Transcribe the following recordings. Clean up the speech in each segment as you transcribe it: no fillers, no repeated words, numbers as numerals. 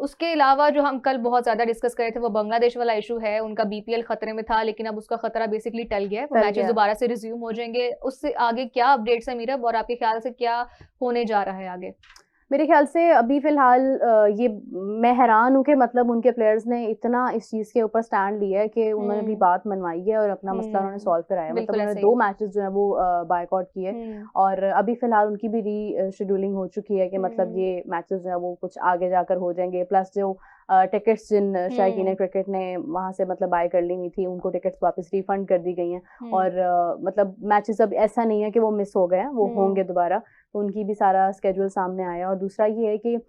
उसके अलावा जो हम कल बहुत ज्यादा डिस्कस कर रहे थे वो बांग्लादेश वाला इशू है, उनका बीपीएल खतरे में था लेकिन अब उसका खतरा बेसिकली टल गया है, वो मैचेस दोबारा से रिज्यूम हो जाएंगे। उससे आगे क्या अपडेट्स है मीरब, और आपके ख्याल से क्या होने जा रहा है आगे? मेरे ख्याल से अभी फिलहाल ये मैं हैरान हूँ कि मतलब उनके प्लेयर्स ने इतना इस चीज़ के ऊपर स्टैंड लिया है कि उन्होंने अपनी बात मनवाई है और अपना मसला उन्होंने सॉल्व कराया है। मतलब उन्होंने 2 मैचेस जो है वो बायकॉट किए और अभी फिलहाल उनकी भी रीशेड्यूलिंग हो चुकी है कि मतलब ये मैचेस जो है वो कुछ आगे जाकर हो जाएंगे। प्लस जो टिकट्स जिन शायकीन क्रिकेट ने वहाँ से मतलब बाय कर ली हुई थी, उनको टिकट्स वापस रिफंड कर दी गई हैं और मतलब मैचेस अब ऐसा नहीं है कि वो मिस हो गए हैं, वो होंगे दोबारा। तो उनकी भी सारा स्केड्यूल सामने आया। और दूसरा ये है कि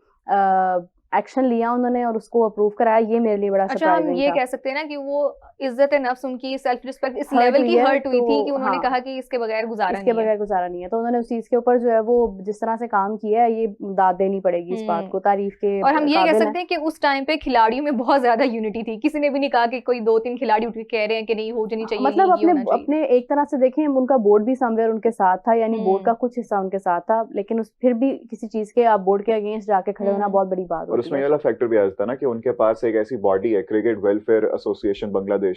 एक्शन लिया उन्होंने और उसको अप्रूव कराया, ये मेरे लिए बड़ा सरप्राइजिंग था। हम ये कह सकते हैं ना कि वो इज्जत नफ्स, उनकी सेल्फ रिस्पेक्ट इस लेवल की हर्ट हुई थी कि उन्होंने कहा कि इसके बगैर गुजारा नहीं है। तो उन्होंने उस चीज के ऊपर जो है वो जिस तरह से काम किया है, ये दाद देनी पड़ेगी इस बात को, तारीफ के। और हम ये कह सकते हैं कि उस टाइम पे खिलाड़ियों में बहुत ज्यादा यूनिटी थी, किसी ने भी नहीं कहा कि कोई 2-3 खिलाड़ी उठ के कह रहे हैं कि नहीं हो जानी चाहिए, मतलब अपने एक तरह से देखें, उनका बोर्ड भी समवेयर उनके साथ था, यानी बोर्ड का कुछ हिस्सा उनके साथ था, लेकिन फिर भी किसी चीज के आप बोर्ड के अगेंस्ट जाके खड़े होना बहुत बड़ी बात और उसमें ये वाला फैक्टर भी आ जाता ना कि उनके पास एक ऐसी बॉडी है, क्रिकेट वेलफेयर एसोसिएशन बांग्लादेश,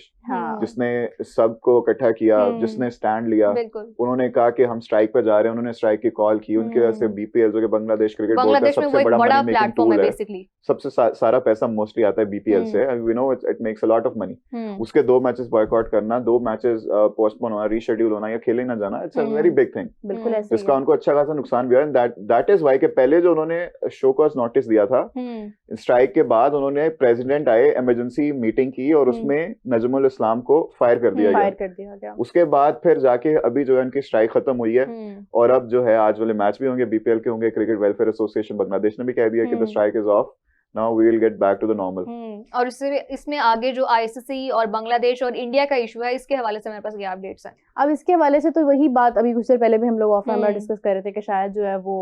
जिसने सबको इकट्ठा किया, जिसने स्टैंड लिया। उन्होंने कहा कि हम स्ट्राइक पे जा रहे हैं, उन्होंने स्ट्राइक की कॉल की। उनकी वजह से बीपीएल जो कि बांग्लादेश क्रिकेट बोर्ड का सबसे बड़ा मनी मेकिंग टूल है, सबसे सारा पैसा मोस्टली आता है बीपीएल से, we know it makes a lot of money. उसके 2 मैचेस बॉयकॉट करना, 2 मैचेस पोस्टपोन होना, रीशेड्यूल होना या खेले ना जाना, it's a very big thing. जिसका उनको अच्छा खासा नुकसान भी हुआ है। दैट इज व्हाई के पहले जो उन्होंने शो कॉज नोटिस दिया था स्ट्राइक के बाद, उन्होंने प्रेसिडेंट आए, इमरजेंसी मीटिंग की और उसमें नजमुल इस्लाम को फायर कर दिया गया। उसके बाद फिर जाके अभी जो है उनकी स्ट्राइक खत्म हुई है और अब जो है आज वाले मैच भी होंगे, बीपीएल के होंगे। क्रिकेट वेलफेयर एसोसिएशन बांग्लादेश ने भी कह दिया कि the strike is off, now we will get back to the normal. और इसमें आगे जो आईसीसी और बांग्लादेश और इंडिया का इशू है, इसके हवाले से मेरे पास क्या अपडेट्स हैं? अब इसके हवाले से तो वही बात अभी कुछ देर पहले भी हम लोग ऑफ कैमरा डिस्कस कर रहे थे कि शायद जो है वो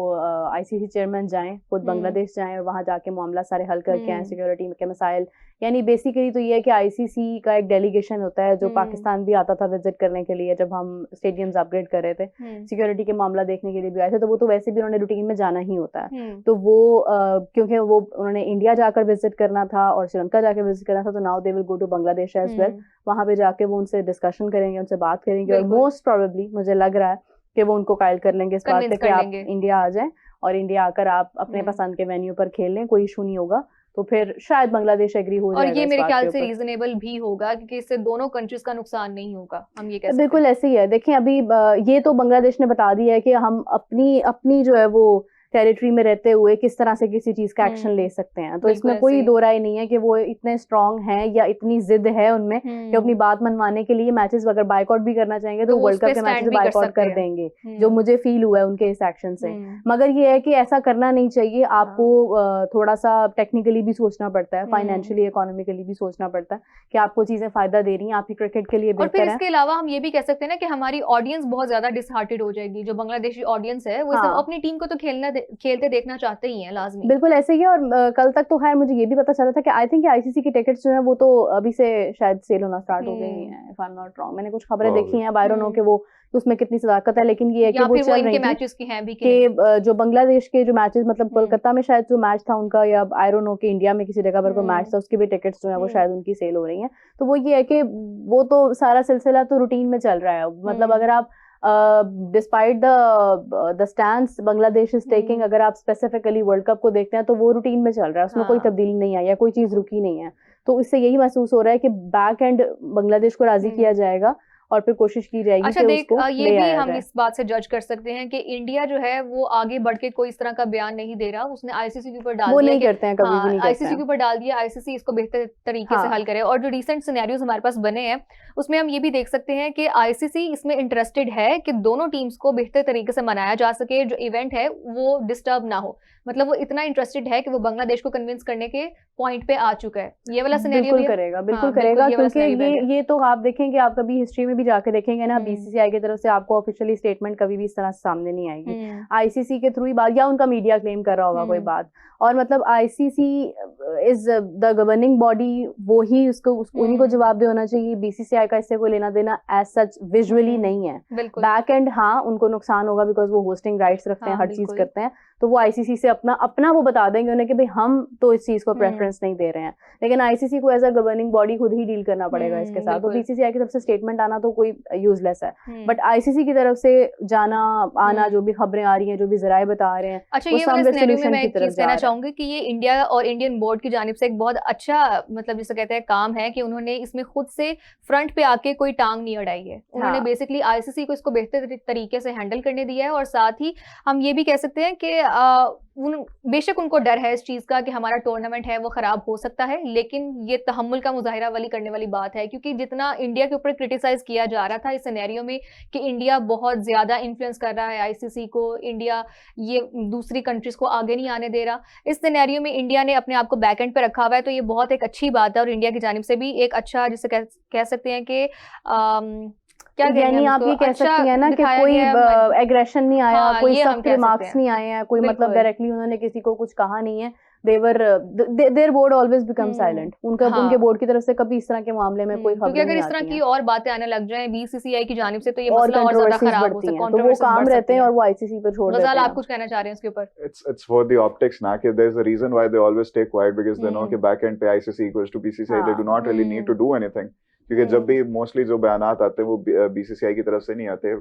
आईसीसी चेयरमैन जाएं, खुद बांग्लादेश जाएं और वहां जाके मामला सारे हल करके आए, सिक्योरिटी के मसाइल। यानी बेसिकली तो ये है कि आईसीसी का एक डेलीगेशन होता है जो पाकिस्तान भी आता था विजिट करने के लिए, जब हम स्टेडियम्स अपग्रेड कर रहे थे, सिक्योरिटी के मामला देखने के लिए भी आए थे। तो वो तो वैसे भी उन्होंने रूटीन में जाना ही होता है। तो वो क्योंकि वो उन्होंने इंडिया जाकर विजिट करना था और श्रीलंका जाकर विजिट करना था, तो now they will go to Bangladesh as well. वहां पे जाके वो उनसे डिस्कशन करेंगे, उनसे बात करेंगे और मोस्ट प्रोबेबली मुझे लग रहा है कि वो उनको कायल कर लेंगे इस बात पे कि आप इंडिया आ जाएं और इंडिया आकर आप अपने पसंद के वेन्यू पर खेल लें, कोई इशू नहीं होगा। तो फिर शायद बांग्लादेश एग्री हो जाएगा। और ये मेरे ख्याल से रीजनेबल भी होगा क्योंकि इससे दोनों कंट्रीज का नुकसान नहीं होगा, हम ये कह सकते हैं। बिल्कुल ऐसे ही है। देखें अभी ये तो बांग्लादेश ने बता दिया है कि हम अपनी जो है वो टेरिटरी में रहते हुए किस तरह से किसी चीज का एक्शन ले सकते हैं। तो इसमें कोई दो राय नहीं है कि वो इतने स्ट्रांग हैं या इतनी जिद है उनमें कि अपनी बात मनवाने के लिए मैचेस अगर बायकॉट भी करना चाहेंगे तो वर्ल्ड कप के मैचेस बायकॉट कर देंगे, जो मुझे फील हुआ है उनके इस एक्शन से। मगर ये है कि ऐसा करना नहीं चाहिए। आपको थोड़ा सा टेक्निकली भी सोचना पड़ता है, फाइनेंशियली इकोनॉमिकली भी सोचना पड़ता है कि आपको चीजें फायदा दे रही हैं, आपकी क्रिकेट के लिए बेहतर है। इसके अलावा हम ये भी कह सकते हैं ना कि हमारी ऑडियंस बहुत ज्यादा डिसहार्टेड हो जाएगी। जो बांग्लादेशी ऑडियंस है वो सब अपनी टीम को तो खेलते देखना चाहते ही हैं लाजमी। बिल्कुल ऐसे ही है। और कल तक तो खैर मुझे ये भी पता चला था कि आई थिंक आईसीसी की टिकट्स जो है वो तो अभी से शायद सेल होना स्टार्ट हो गई हैं, if I am not wrong. मैंने कुछ खबरें देखी हैं, आई डोंट नो कि वो उसमें कितनी सदाकत है, लेकिन ये है कि वो चल रही है मैचेस की हैं भी कि जो बांग्लादेश के जो मैचेस, मतलब कोलकाता में शायद जो मैच था उनका, या आई डोंट नो कि इंडिया में किसी जगह पर कोई मैच था, उसकी भी टिकट्स जो है वो शायद उनकी सेल हो रही हैं। तो वो ये है कि वो तो सारा सिलसिला तो रूटीन में चल रहा है। मतलब अगर आप despite the stands Bangladesh is taking, अगर आप स्पेसिफिकली वर्ल्ड कप को देखते हैं तो वो रूटीन में चल रहा है, उसमें कोई तब्दीली नहीं आई है, कोई चीज रुकी नहीं है। तो इससे यही महसूस हो रहा है कि बैक एंड बांग्लादेश को राजी किया जाएगा और फिर कोशिश की जाएगी कि उसको ये भी हम इस बात से जज कर सकते हैं कि इंडिया जो है वो आगे बढ़ के कोई इस तरह का बयान नहीं दे रहा। उसने आईसीसी के ऊपर डाल दिया, वो नहीं करते हैं, कभी भी नहीं करते हैं। आईसीसी के ऊपर डाल दिया, आईसीसी इसको बेहतर तरीके से हल करे। और जो रिसेंट सिनेरियोज हमारे पास बने हैं उसमें हम ये भी देख सकते हैं कि आईसीसी इसमें इंटरेस्टेड है कि दोनों टीम्स को बेहतर तरीके से मनाया जा सके, जो इवेंट है वो डिस्टर्ब ना हो। मतलब वो इतना इंटरेस्टेड है कि वो बांग्लादेश को कन्विंस करने के पॉइंट पे आ चुका है। ये वाला सिनेरियो बिल्कुल करेगा, बिल्कुल करेगा, क्योंकि ये तो आप देखेंगे, आप कभी हिस्ट्री में भी जाके देखेंगे ना, बीसीसीआई की तरफ से आपको ऑफिशियली स्टेटमेंट कभी भी इस तरह से सामने नहीं आएगी। आईसीसी के थ्रू ही बात, या उनका मीडिया क्लेम कर रहा होगा कोई बात। और मतलब ICC is the governing body, वो ही उसको उन्हीं को जवाब दे होना चाहिए। बीसीसीआई का इससे कोई लेना देना एज सच विजुअली नहीं है। बैक एंड हाँ उनको नुकसान होगा बिकॉज वो होस्टिंग राइट्स रखते हैं, हर चीज करते हैं। तो वो आईसीसी से अपना वो बता देंगे उन्हें कि भाई हम तो इस चीज को प्रेफरेंस नहीं दे रहे हैं, लेकिन आईसीसी को एज अ गवर्निंग बॉडी खुद ही डील करना पड़ेगा इसके साथ। तो बीसीसीआई की तरफ से स्टेटमेंट आना तो कोई यूजलेस है, बट आईसीसी की तरफ से जाना आना, जो भी खबरें आ रही हैं, जो भी जराए बता रहे हैं, अच्छा, ये वाले सिनेरियो में मैं एक चीज कहना चाहूंगी कि ये इंडिया और इंडियन बोर्ड की जानिब से एक बहुत अच्छा मतलब जिसे कहते हैं काम है कि उन्होंने इसमें खुद से फ्रंट पे आके कोई टांग नहीं अड़ाई है। उन्होंने बेसिकली आईसीसी को इसको बेहतर तरीके से हैंडल करने दिया है, और साथ ही हम ये भी कह सकते हैं कि बेशक उनको डर है इस चीज का कि हमारा टूर्नामेंट है वो खराब हो सकता है, लेकिन ये तहम्मुल का मुजाहिरा वाली करने वाली बात है, क्योंकि जितना इंडिया के ऊपर क्रिटिसाइज किया जा रहा था इस सिनेरियो में कि इंडिया बहुत ज्यादा इन्फ्लुएंस कर रहा है आईसीसी को, इंडिया ये दूसरी कंट्रीज को आगे नहीं आने दे रहा, इस सिनेरियो में इंडिया ने अपने आप को बैक एंड पे रखा हुआ है, तो ये बहुत एक अच्छी बात है और इंडिया की जानिब से भी एक अच्छा जिसे कह सकते हैं कि क्या यानी आप ये कह सकती हैं ना कि कोई एग्रेशन नहीं आया, कोई सख्त रिमार्क्स नहीं आए हैं, कोई मतलब डायरेक्टली उन्होंने किसी को कुछ कहा नहीं है। Their board always become silent. उनके बोर्ड की तरफ से कभी इस तरह के मामले में कोई खबर नहीं आती है, क्योंकि अगर इस तरह की और बातें आने लग जाएं बीसीसीआई की जानिब से तो ये मसला और ज्यादा खराब हो सकता है, तो वो काम रहते हैं और वो आईसीसी पे छोड़ देते हैं। आप कुछ कहना चाह रहे हैं इसके ऊपर? It's for the optics ना कि there's a reason why they always stay quiet because they know कि back end पे ICC equals to BCCI, they do not really need to do anything, क्योंकि जब भी मोस्टली जो बयानात आते हैं वो बीसीसीआई की तरफ से नहीं आते।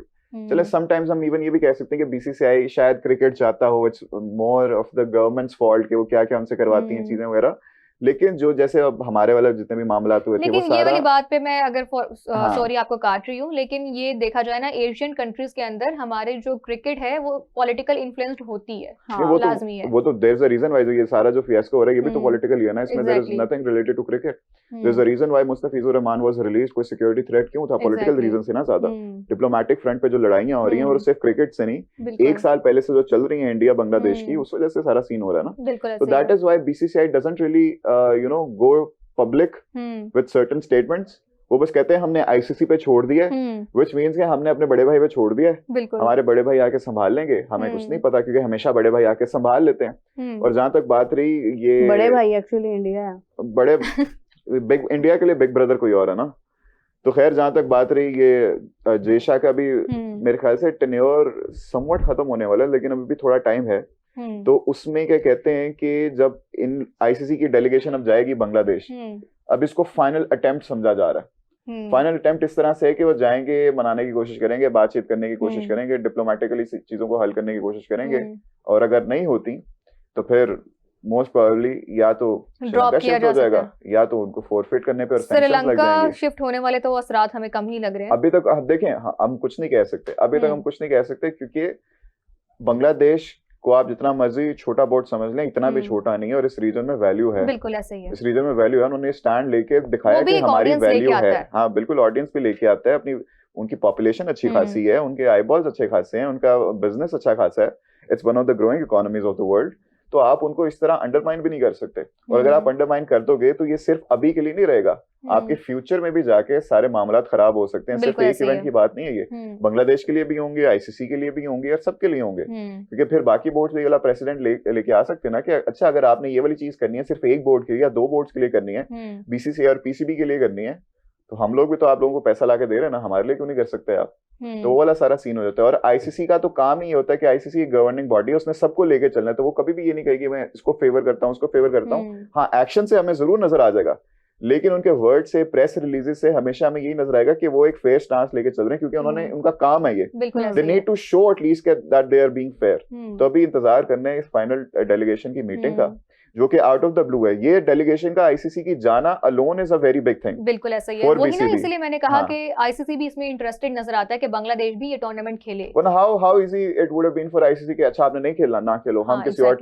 चले समटाइम्स हम इवन ये भी कह सकते हैं कि बीसीसीआई शायद क्रिकेट चाहता हो, it's more of the governments fault कि वो क्या क्या उनसे करवाती हैं चीजें वगैरह, लेकिन जो जैसे अब हमारे वाला जितने भी मामला हुए थे वो सारा, ये वाली बात पे मैं अगर सॉरी आपको काट रही हूँ, लेकिन ये देखा जाए ना एशियन कंट्रीज के अंदर हमारे जो क्रिकेट है वो पॉलिटिकल इन्फ्लुएंस्ड होती है, लाजमी है। वो तो there is a reason why ये सारा जो फियास्को हो रहा है ये भी तो पॉलिटिकल ही है ना, इसमें there is nothing related to cricket. There is a reason why Mustafizur Rahman was released. कोई सिक्योरिटी थ्रेट क्यों था? पॉलिटिकल रीजन से ना ज्यादा। डिप्लोमेटिक फ्रंट पे जो लड़ाइयां हो रही हैं और सिर्फ क्रिकेट से नहीं, एक साल पहले से जो चल रही है इंडिया बांग्लादेश की, उस वजह से सारा सीन हो रहा है ना। तो that is why BCCI doesn't really go public with certain statements. वो बस कहते हैं हमने आईसीसी पे छोड़ दिया है, व्हिच मींस कि हमने अपने बड़े भाई पे छोड़ दिया है, हमारे बड़े भाई आके संभाल लेंगे, हमें कुछ नहीं पता, क्योंकि हमेशा बड़े भाई आके संभाल लेते हैं। और जहां तक बात रही ये बड़े भाई एक्चुअली इंडिया है, बड़े बिग इंडिया के लिए बिग ब्रदर कोई और है ना। तो खैर जहां तक बात रही ये जेशा का भी मेरे ख्याल से टेन्योर समवट खत्म होने वाला है, लेकिन अभी भी थोड़ा टाइम है। तो उसमें क्या कहते हैं कि जब इन आईसीसी की डेलीगेशन अब जाएगी बांग्लादेश, अब इसको फाइनल अटेम्प्ट समझा जा रहा है। फाइनल अटेम्प्ट इस तरह से है कि वो जाएंगे, मनाने की कोशिश करेंगे, बातचीत करने की कोशिश करेंगे, डिप्लोमेटिकली चीजों को हल करने की कोशिश करेंगे, और अगर नहीं होती तो फिर मोस्ट प्रोबेबली या तो ड्रॉप किया हो जाएगा या तो उनको फोरफिट करने पे और सैंक्शंस लग जाएंगे। शिफ्ट होने वाले तो असरात हमें कम ही लग रहे हैं अभी तक। आप देखें, हम कुछ नहीं कह सकते अभी तक, हम कुछ नहीं कह सकते, क्योंकि बांग्लादेश को आप जितना मर्जी छोटा बोर्ड समझ लें, इतना भी छोटा नहीं है, और इस रीजन में वैल्यू है। बिल्कुल ऐसे ही है, इस रीजन में वैल्यू है। उन्होंने स्टैंड लेके दिखाया कि हमारी वैल्यू है। हाँ बिल्कुल, ऑडियंस भी लेके आता है अपनी, उनकी पॉपुलेशन अच्छी खासी है, उनके आईबॉल्स अच्छे खासे हैं, उनका बिजनेस अच्छा खासा है, it's one of the growing economies of the world. तो आप उनको इस तरह अंडरमाइन भी नहीं कर सकते, और अगर आप अंडरमाइन कर दोगे तो ये सिर्फ अभी के लिए नहीं रहेगा, आपके फ्यूचर में भी जाके सारे मामला खराब हो सकते हैं। सिर्फ एक इवेंट की बात नहीं है ये, बांग्लादेश के लिए भी होंगे, आईसीसी के लिए भी होंगे, और सबके लिए होंगे, क्योंकि फिर बाकी बोर्ड ये वाला प्रेसिडेंट लेके आ सकते हैं ना कि अच्छा अगर आपने ये वाली चीज करनी है सिर्फ एक बोर्ड के लिए या दो बोर्ड्स के लिए करनी है, बीसीसीआई और पीसीबी के लिए करनी है, तो हम लोग भी तो आप लोगों को पैसा लाके दे रहे हैं ना, हमारे लिए क्यों नहीं कर सकते आप? तो वो वाला सारा सीन हो जाता है। और आईसीसी का तो काम ही होता है कि आईसीसी गवर्निंग बॉडी है, उसने सबको लेके चलना है, तो वो कभी भी ये नहीं कहेगी मैं इसको फेवर करता हूँ, उसको फेवर करता हूँ। हाँ, एक्शन से हमें जरूर नजर आ जाएगा, लेकिन उनके वर्ड से, प्रेस रिलीजेस से हमेशा हमें यही नजर आएगा कि वो एक फेयर स्टांस लेके चल रहे हैं, क्योंकि उन्होंने, उनका काम है ये, they need to show at least that they are being fair. तो अभी इंतजार करना है इस फाइनल डेलीगेशन की मीटिंग का, जो कि आउट ऑफ द ब्लू है। ये डेलीगेशन का आईसीसी की जाना alone is a very big thing. बिल्कुल ऐसा ही है, वही ना, इसलिए मैंने कहा कि आईसीसी भी इसमें इंटरेस्टेड नजर आता है कि बांग्लादेश भी ये टूर्नामेंट खेले। One how easy it would have been for ICC कि अच्छा आपने नहीं खेलना, ना खेलो, हम किसी और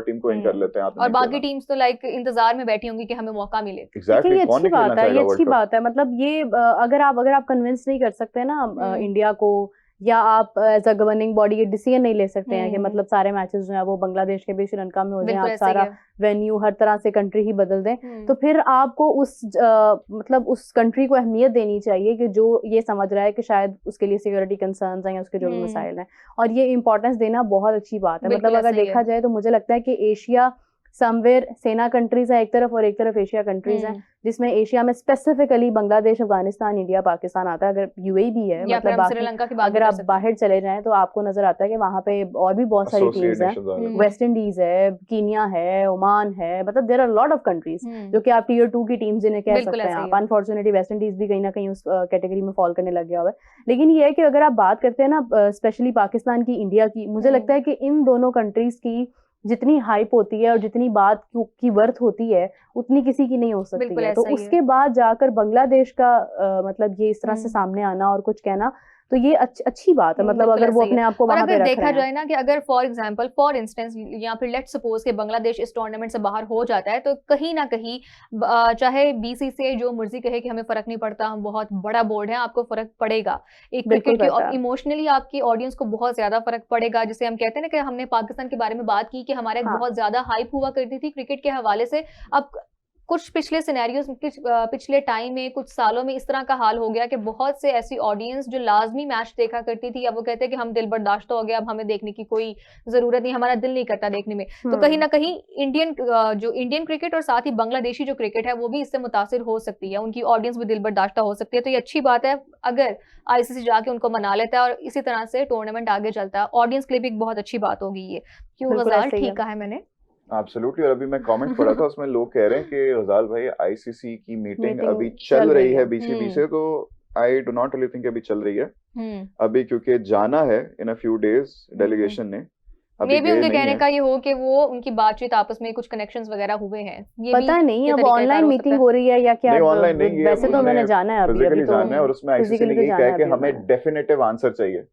टीम को इन कर लेते हैं, और बाकी टीम्स तो लाइक इंतजार में बैठी होंगी कि हमें मौका मिले। एग्जैक्टली, ये अच्छी बात है, ये अच्छी बात है। मतलब ये अगर आप कन्विंस नहीं कर सकते ना इंडिया को, या आप एज अ गवर्निंग बॉडी ये डिसीजन नहीं ले सकते हैं कि मतलब सारे मैचेस जो है वो बांग्लादेश के भी श्रीलंका में हो जाए, आप सारा वेन्यू हर तरह से कंट्री ही बदल दें, तो फिर आपको मतलब उस कंट्री को अहमियत देनी चाहिए कि जो ये समझ रहा है कि शायद उसके लिए सिक्योरिटी कंसर्न्स हैं या उसके जो भी मसाइल हैं, और ये इंपॉर्टेंस देना बहुत अच्छी बात है। मतलब अगर देखा जाए तो मुझे लगता है कि एशिया समवेयर सेना कंट्रीज है एक तरफ और एक तरफ एशिया कंट्रीज है, जिसमें एशिया में स्पेसिफिकली बांग्लादेश, अफगानिस्तान, इंडिया, पाकिस्तान आता है। अगर यूएई भी है, मतलब श्रीलंका की अगर आप बाहर चले जाएं तो आपको नजर आता है कि वहाँ पे और भी बहुत सारी टीम्स हैं। वेस्ट इंडीज है, कीनिया है, ओमान है, मतलब there are lot of countries जो कि आप टियर 2 की टीम्स जिन्हें कह सकते हैं आप। अनफॉर्चुनेटली वेस्ट इंडीज भी कहीं ना कहीं उस कैटेगरी में फॉल करने लग गया हुआ है। लेकिन ये है कि अगर आप बात करते हैं ना स्पेशली पाकिस्तान की, इंडिया की, मुझे लगता है कि इन दोनों कंट्रीज की जितनी हाइप होती है और जितनी बात की वर्थ होती है उतनी किसी की नहीं हो सकती है। तो उसके बाद जाकर बांग्लादेश का मतलब ये इस तरह से सामने आना और कुछ कहना, तो ये अच्छी बात है। मतलब अगर वो अपने आप को वहां पे रख रहे हैं। देखा जाए ना कि अगर फॉर इंस्टेंस या फिर लेट्स सपोज कि बांग्लादेश इस टूर्नामेंट से बाहर हो जाता है, तो कहीं ना कहीं चाहे बीसीसीआई जो मर्जी कहे कि हमें फर्क नहीं पड़ता, हम बहुत बड़ा बोर्ड है, आपको फर्क पड़ेगा। एक क्रिकेट की इमोशनली आपकी ऑडियंस को बहुत ज्यादा फर्क पड़ेगा। जिसे हम कहते हैं ना कि हमने पाकिस्तान के बारे में बात की कि हमारे बहुत ज्यादा हाइप हुआ करती थी क्रिकेट के हवाले से। अब कुछ पिछले सिनेरियोज पिछले टाइम में, कुछ सालों में इस तरह का हाल हो गया कि बहुत से ऐसी ऑडियंस जो लाजमी मैच देखा करती थी, अब वो कहते हैं कि हम दिल बर्दाश्त हो गया, अब हमें देखने की कोई जरूरत नहीं, हमारा दिल नहीं करता देखने में। तो कहीं ना कहीं इंडियन क्रिकेट और साथ ही बांग्लादेशी जो क्रिकेट है वो भी इससे मुतासिर हो सकती है, उनकी ऑडियंस भी दिल बर्दाश्त हो सकती है। तो ये अच्छी बात है अगर आईसीसी जाके उनको मना लेता है और इसी तरह से टूर्नामेंट आगे चलता है। ऑडियंस के लिए भी एक बहुत अच्छी बात होगी ये। क्यों गजाल, ठीक कहा है मैंने? एब्सोल्युटली। और अभी मैं कमेंट पढ़ा था, उसमें लोग कह रहे हैं कि गजाल भाई आईसीसी की मीटिंग अभी चल रही है बीसीबी से, तो I do not really think अभी चल रही है अभी, क्योंकि जाना है इन अ फ्यू डेज डेलीगेशन ने। मे भी उनके कहने का ये हो कि वो उनकी बातचीत आपस में कुछ कनेक्शंस वगैरह हुए हैं, ये पता नहीं अब ऑनलाइन मीटिंग हो रही है या क्या। नहीं, ऑनलाइन नहीं, वैसे तो मैंने जाना है, फिजिकली जाना है। और उसमें आईसीसी ने यही कहा कि हमें डेफिनेटिव आंसर चाहिए,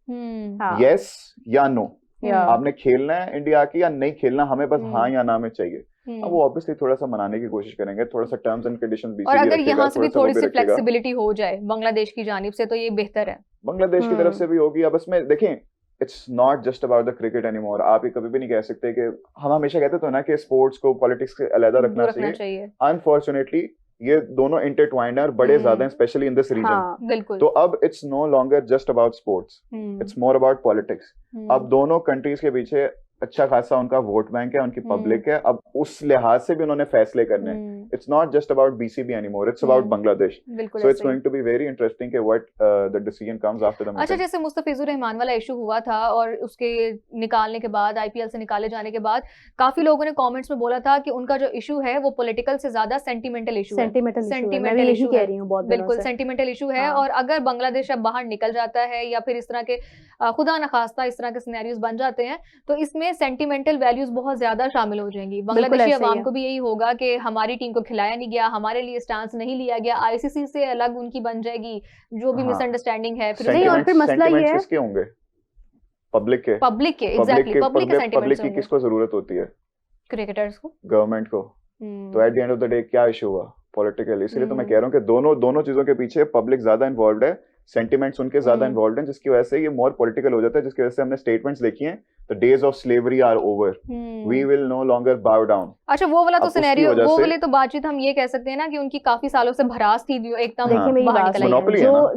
यस या नो। आपने खेलना है इंडिया की या नहीं खेलना, हमें बस हाँ या ना में चाहिए। अब वो ऑब्वियसली थोड़ा सा मनाने की कोशिश करेंगे, थोड़ा सा टर्म्स एंड कंडीशंस बीसीबी और अगर यहाँ से भी थोड़ी सी फ्लेक्सिबिलिटी हो जाए बांग्लादेश की जानिब से तो ये बेहतर है। बांग्लादेश की तरफ से भी होगी। अब इसमें देखें, it's not just about the cricket anymore. आप ये कभी भी नहीं कह सकते कि हम हमेशा कहते थे ना कि स्पोर्ट्स को पॉलिटिक्स से अलग रखना चाहिए। अनफॉर्चुनेटली ये दोनों इंटरट्वाइंड हैं और बड़े ज्यादा हैं, स्पेशली इन दिस रीजन। तो अब it's no longer just about sports, it's more about politics. अब दोनों कंट्रीज के पीछे अच्छा खासा उनका वोट बैंक है, उनकी पब्लिक है। अब उस लिहाज से भी उन्होंने फैसले करने हैं। It's not just about BCB anymore, it's about Bangladesh. So it's going to be very interesting कि what the decision comes after the meeting. अच्छा, जैसे मुस्तफिजुर रहमान वाला इशू हुआ था और उसके निकालने के बाद, आईपीएल से निकाले जाने के बाद, काफी लोगों ने कमेंट्स में बोला था कि उनका जो इशू है वो पॉलिटिकल से ज्यादा सेंटिमेंटल इशू है। सेंटिमेंटल इशू कह रही हूं, बहुत बिल्कुल सेंटिमेंटल इशू है। और अगर बांग्लादेश अब बाहर निकल जाता है या फिर इस तरह के खुदा न खास्ता इस तरह के सिनेरियोज बन जाते हैं, तो इसमें सेंटिमेंटल वैल्यूज बहुत ज्यादा शामिल हो जाएंगी। बांग्लादेशी अवाम को भी यही होगा कि हमारी टीम को खिलाया नहीं गया, हमारे लिए स्टांस नहीं लिया गया, आईसीसी से अलग उनकी बन जाएगी जो भी मिसअंडरस्टैंडिंग है। फिर नहीं, और फिर मसला ये है किसके होंगे? पब्लिक के एग्जैक्टली पब्लिक के पब्लिक की किसको जरूरत होती है? क्रिकेटर्स को, गवर्नमेंट को। तो at the end of the day क्या इशू हुआ? पॉलिटिकल। इसलिए तो मैं कह रहा हूँ कि दोनों चीजों के पीछे पब्लिक ज्यादा इन्वॉल्व है, सेंटिमेंट्स उनके ज्यादा इन्वॉल्व हैं, जिसकी वजह से ये मोर पॉलिटिकल हो जाता है। जिसकी वजह से हमने स्टेटमेंट्स देखी हैं, the days of slavery are over, we will no longer bow down. अच्छा, वो वाला तो सिनेरियो, वो वाले तो बातचीत हम ये कह सकते हैं ना कि उनकी काफी सालों से भरास थी, एकदम देखिए मेरी बात,